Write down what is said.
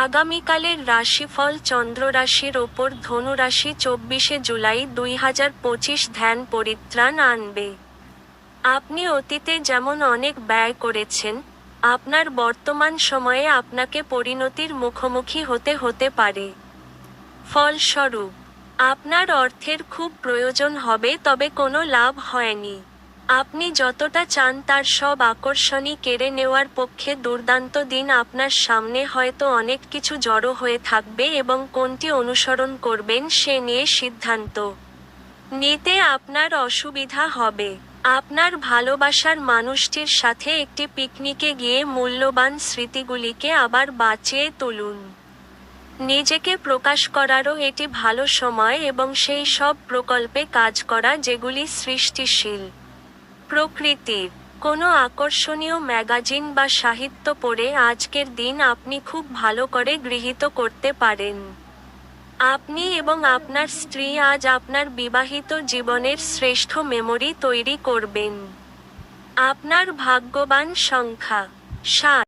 আগামীকালের রাশিফল চন্দ্র রাশির ওপর ধনু রাশি 24শে জুলাই 2025 ধ্যান পরিত্রাণ আনবে। আপনি অতীতে যেমন অনেক ব্যয় করেছেন, আপনার বর্তমান সময়ে আপনাকে পরিণতির মুখোমুখি হতে পারে। ফলস্বরূপ, আপনার অর্থের খুব প্রয়োজন হবে, তবে কোনো লাভ হয়নি। আপনি যতটা চান তার সব আকর্ষণই কেড়ে নেওয়ার পক্ষে দুর্দান্ত দিন আপনার সামনে। হয়তো অনেক কিছু জড়ো হয়ে থাকবে এবং কোনটি অনুসরণ করবেন সে নিয়ে সিদ্ধান্ত নিতে আপনার অসুবিধা হবে। আপনার ভালোবাসার মানুষটির সাথে একটি পিকনিকে গিয়ে মূল্যবান স্মৃতিগুলিকে আবার বাঁচিয়ে তুলুন। নিজেকে প্রকাশ করারও এটি ভালো সময় এবং সেই সব প্রকল্পে কাজ করা যেগুলি সৃষ্টিশীল প্রকৃতির। কোনো আকর্ষণীয় ম্যাগাজিন বা সাহিত্য পড়ে আজকের দিন আপনি খুব ভালো করে গৃহীত করতে পারেন। আপনি এবং আপনার স্ত্রী আজ আপনার বিবাহিত জীবনের শ্রেষ্ঠ মেমরি তৈরি করবেন। আপনার ভাগ্যবান সংখ্যা 7।